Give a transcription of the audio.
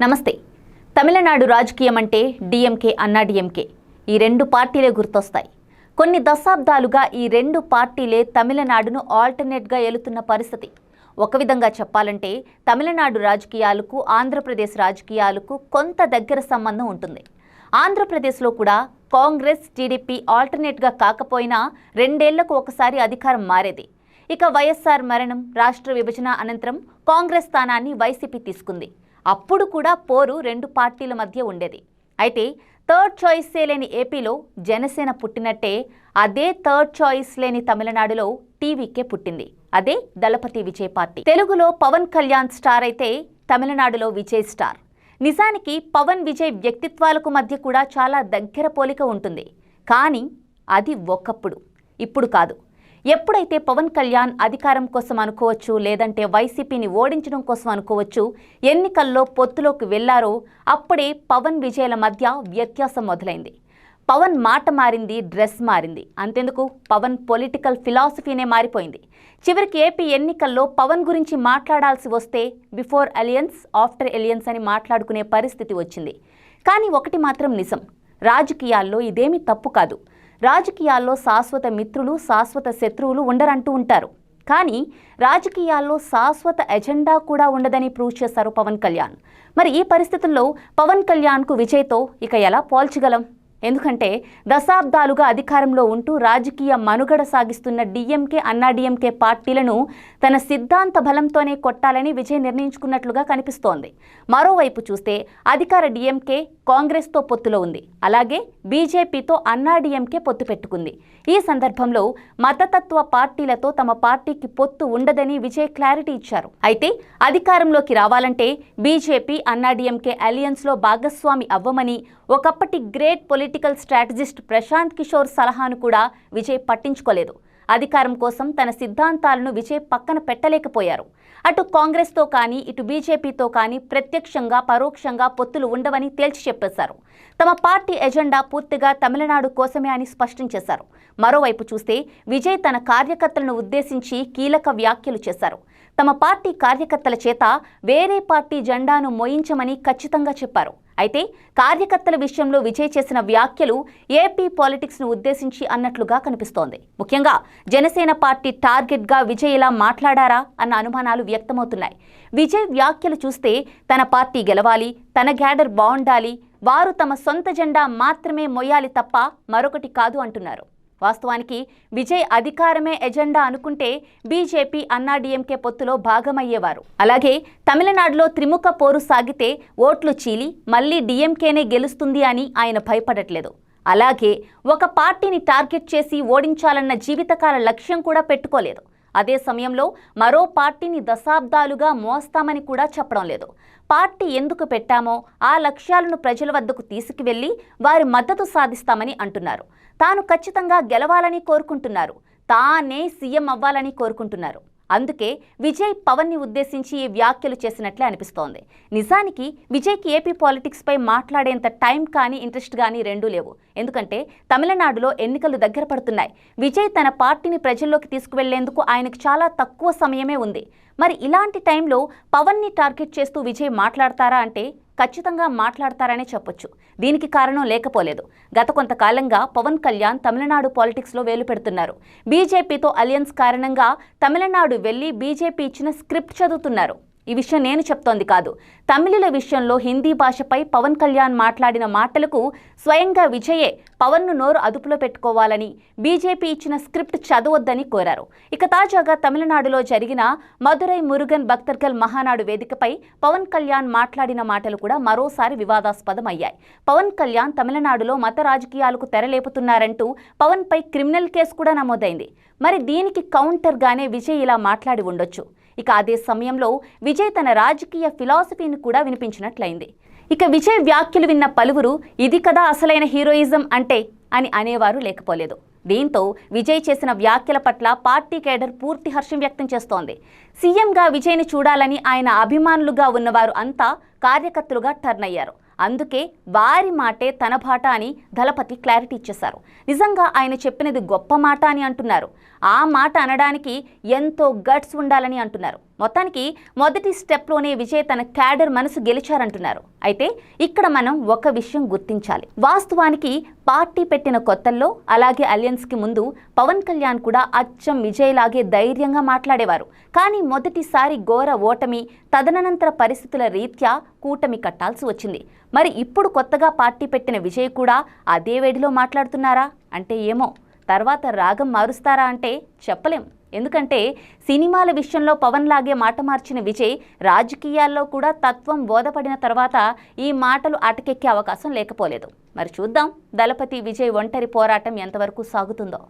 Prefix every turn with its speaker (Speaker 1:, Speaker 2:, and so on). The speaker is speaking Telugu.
Speaker 1: నమస్తే. తమిళనాడు రాజకీయం అంటే డిఎంకే అన్నా డిఎంకే ఈ రెండు పార్టీలే గుర్తొస్తాయి. కొన్ని దశాబ్దాలుగా ఈ రెండు పార్టీలే తమిళనాడును ఆల్టర్నేట్గా ఏలుతున్న పరిస్థితి. ఒక విధంగా చెప్పాలంటే తమిళనాడు రాజకీయాలకు ఆంధ్రప్రదేశ్ రాజకీయాలకు కొంత దగ్గర సంబంధం ఉంటుంది. ఆంధ్రప్రదేశ్లో కూడా కాంగ్రెస్ టీడీపీ ఆల్టర్నేట్గా కాకపోయినా రెండేళ్లకు ఒకసారి అధికారం మారేది. ఇక వైఎస్ఆర్ మరణం, రాష్ట్ర విభజన అనంతరం కాంగ్రెస్ స్థానాన్ని వైసీపీ తీసుకుంది. అప్పుడు కూడా పోరు రెండు పార్టీల మధ్య ఉండేది. అయితే థర్డ్ చాయిసే లేని ఏపీలో జనసేన పుట్టినట్టే అదే థర్డ్ చాయిస్ లేని తమిళనాడులో టీవీకే పుట్టింది. అదే దళపతి విజయ్ పార్టీ. తెలుగులో పవన్ కళ్యాణ్ స్టార్ అయితే తమిళనాడులో విజయ్ స్టార్. నిజానికి పవన్ విజయ్ వ్యక్తిత్వాలకు మధ్య కూడా చాలా దగ్గర పోలిక ఉంటుంది. కానీ అది ఒకప్పుడు, ఇప్పుడు కాదు. ఎప్పుడైతే పవన్ కళ్యాణ్ అధికారం కోసం అనుకోవచ్చు, లేదంటే వైసీపీని ఓడించడం కోసం అనుకోవచ్చు, ఎన్నికల్లో పొత్తులోకి వెళ్లారో అప్పుడే పవన్ విజయ్ల మధ్య వ్యత్యాసం మొదలైంది. పవన్ మాట మారింది, డ్రెస్ మారింది. అంతెందుకు, పవన్ పొలిటికల్ ఫిలాసఫీనే మారిపోయింది. చివరికి ఏపీ ఎన్నికల్లో పవన్ గురించి మాట్లాడాల్సి వస్తే బిఫోర్ అలియన్స్, ఆఫ్టర్ అలియన్స్ అని మాట్లాడుకునే పరిస్థితి వచ్చింది. కానీ ఒకటి మాత్రం నిజం, రాజకీయాల్లో ఇదేమీ తప్పు కాదు. రాజకీయాల్లో శాశ్వత మిత్రులు, శాశ్వత శత్రువులు ఉండరంటూ ఉంటారు. కానీ రాజకీయాల్లో శాశ్వత ఎజెండా కూడా ఉండదని ప్రూవ్ చేశారు పవన్ కళ్యాణ్. మరి ఈ పరిస్థితుల్లో పవన్ కళ్యాణ్కు విజయ్తో ఇక ఎలా పోల్చగలం? ఎందుకంటే దశాబ్దాలుగా అధికారంలో ఉంటూ రాజకీయ మనుగడ సాగిస్తున్న డిఎంకే, అన్నా డిఎంకే పార్టీలను తన సిద్ధాంత బలంతోనే కొట్టాలని విజయ్ నిర్ణయించుకున్నట్లుగా కనిపిస్తోంది. మరోవైపు చూస్తే అధికార డిఎంకే కాంగ్రెస్తో పొత్తులో ఉంది. అలాగే బీజేపీతో అన్నా డిఎంకే పొత్తు పెట్టుకుంది. ఈ సందర్భంలో మతతత్వ పార్టీలతో తమ పార్టీకి పొత్తు ఉండదని విజయ్ క్లారిటీ ఇచ్చారు. అయితే అధికారంలోకి రావాలంటే బీజేపీ, అన్నా డిఎంకే అలియన్స్లో భాగస్వామి అవ్వమని ఒకప్పటి great political strategist Prashant Kishor సలహాను కూడా విజయ్ పట్టించుకోలేదు. అధికారం కోసం తన సిద్ధాంతాలను విజయ్ పక్కన పెట్టలేకపోయారు. అటు కాంగ్రెస్తో కానీ ఇటు బీజేపీతో కానీ ప్రత్యక్షంగా పరోక్షంగా పొత్తులు ఉండవని తేల్చి చెప్పేశారు. తమ పార్టీ ఎజెండా పూర్తిగా తమిళనాడు కోసమే అని స్పష్టం చేశారు. మరోవైపు చూస్తే విజయ్ తన కార్యకర్తలను ఉద్దేశించి కీలక వ్యాఖ్యలు చేశారు. తమ పార్టీ కార్యకర్తల చేత వేరే పార్టీ జెండాను మోయించమని ఖచ్చితంగా చెప్పారు. అయితే కార్యకర్తల విషయంలో విజయ్ చేసిన వ్యాఖ్యలు ఏపీ పాలిటిక్స్ను ఉద్దేశించి అన్నట్లుగా కనిపిస్తోంది. ముఖ్యంగా జనసేన పార్టీ టార్గెట్గా విజయ్ ఇలా మాట్లాడారా అన్న అనుమానాలు వ్యక్తమవుతున్నాయి. విజయ్ వ్యాఖ్యలు చూస్తే తన పార్టీ గెలవాలి, తన క్యాడర్ బాగుండాలి, వారు తమ సొంత జెండా మాత్రమే మోయాలి తప్ప మరొకటి కాదు అంటున్నారు. వాస్తవానికి విజయ్ అధికారమే ఎజెండా అనుకుంటే బీజేపీ, అన్నా డిఎంకే పొత్తులో భాగమయ్యేవారు. అలాగే తమిళనాడులో త్రిముఖ పోరు సాగితే ఓట్లు చీలి మళ్లీ డిఎంకేనే గెలుస్తుంది అని ఆయన భయపడట్లేదు. అలాగే ఒక పార్టీని టార్గెట్ చేసి ఓడించాలన్న జీవితకాల లక్ష్యం కూడా పెట్టుకోలేదు. అదే సమయంలో మరో పార్టీని దశాబ్దాలుగా మోస్తామని కూడా చెప్పడం లేదు. పార్టీ ఎందుకు పెట్టామో ఆ లక్ష్యాలను ప్రజల వద్దకు తీసుకువెళ్లి వారి మద్దతు సాధిస్తామని అంటున్నారు. తాను ఖచ్చితంగా గెలవాలని కోరుకుంటున్నారు. తానే సీఎం అవ్వాలని కోరుకుంటున్నారు. అందుకే విజయ్ పవన్ని ఉద్దేశించి ఈ వ్యాఖ్యలు చేసినట్లే అనిపిస్తోంది. నిజానికి విజయ్కి ఏపీ పాలిటిక్స్పై మాట్లాడేంత టైం కానీ ఇంట్రెస్ట్ కానీ రెండూ లేవు. ఎందుకంటే తమిళనాడులో ఎన్నికలు దగ్గర పడుతున్నాయి. విజయ్ తన పార్టీని ప్రజల్లోకి తీసుకువెళ్లేందుకు ఆయనకు చాలా తక్కువ సమయమే ఉంది. మరి ఇలాంటి టైంలో పవన్ని టార్గెట్ చేస్తూ విజయ్ మాట్లాడతారా అంటే ఖచ్చితంగా మాట్లాడతారనే చెప్పొచ్చు. దీనికి కారణం లేకపోలేదు. గత కొంతకాలంగా పవన్ కళ్యాణ్ తమిళనాడు పాలిటిక్స్లో వేలు పెడుతున్నారు. బీజేపీతో అలియన్స్ కారణంగా తమిళనాడు వెళ్లి బీజేపీ ఇచ్చిన స్క్రిప్ట్ చదువుతున్నారు. ఈ విషయం నేను చెప్తోంది కాదు. తమిళుల విషయంలో హిందీ భాషపై పవన్ కళ్యాణ్ మాట్లాడిన మాటలకు స్వయంగా విజయే పవన్ను నోరు అదుపులో పెట్టుకోవాలని, బీజేపీ ఇచ్చిన స్క్రిప్ట్ చదవొద్దని కోరారు. ఇక తాజాగా తమిళనాడులో జరిగిన మదురై మురుగన్ భక్తర్గల్ మహానాడు వేదికపై పవన్ కళ్యాణ్ మాట్లాడిన మాటలు కూడా మరోసారి వివాదాస్పదం అయ్యాయి. పవన్ కళ్యాణ్ తమిళనాడులో మత రాజకీయాలకు తెరలేపుతున్నారంటూ పవన్పై క్రిమినల్ కేసు కూడా నమోదైంది. మరి దీనికి కౌంటర్గానే విజయ్ ఇలా మాట్లాడి ఉండొచ్చు. ఇక అదే సమయంలో విజయ్ తన రాజకీయ ఫిలాసఫీని కూడా వినిపించినట్లయింది. ఇక విజయ్ వ్యాఖ్యలు విన్న పలువురు ఇది కదా అసలైన హీరోయిజం అంటే అని అనేవారు లేకపోలేదు. దీంతో విజయ్ చేసిన వ్యాఖ్యల పట్ల పార్టీ కేడర్ పూర్తి హర్షం వ్యక్తం చేస్తోంది. సీఎంగా విజయ్ని చూడాలని ఆయన అభిమానులుగా ఉన్నవారు అంతా కార్యకర్తలుగా టర్న్ అయ్యారు. అందుకే వారి మాటే తన బాట అని దళపతి క్లారిటీ ఇచ్చేశారు. నిజంగా ఆయన చెప్పినది గొప్ప మాట అని అంటున్నారు. ఆ మాట అనడానికి ఎంతో గట్స్ ఉండాలని అంటున్నారు. మొత్తానికి మొదటి స్టెప్లోనే విజయ్ తన క్యాడర్ మనసు గెలిచారంటున్నారు. అయితే ఇక్కడ మనం ఒక విషయం గుర్తించాలి. వాస్తవానికి పార్టీ పెట్టిన కొత్తల్లో అలాగే అలయన్స్కి ముందు పవన్ కళ్యాణ్ కూడా అచ్చం విజయ్ లాగే ధైర్యంగా మాట్లాడేవారు. కానీ మొదటిసారి ఘోర ఓటమి, తదనంతర పరిస్థితుల రీత్యా కూటమి కట్టాల్సి వచ్చింది. మరి ఇప్పుడు కొత్తగా పార్టీ పెట్టిన విజయ్ కూడా అదే వేడిలో మాట్లాడుతున్నారా అంటే ఏమో, తర్వాత రాగం మారుస్తారా అంటే చెప్పలేం. ఎందుకంటే సినిమాల విషయంలో పవన్ లాగే మాట మార్చిన విజయ్ రాజకీయాల్లో కూడా తత్వం బోధపడిన తర్వాత ఈ మాటలు అటకెక్కే అవకాశం లేకపోలేదు. మరి చూద్దాం దళపతి విజయ్ ఒంటరి పోరాటం ఎంతవరకు సాగుతుందో.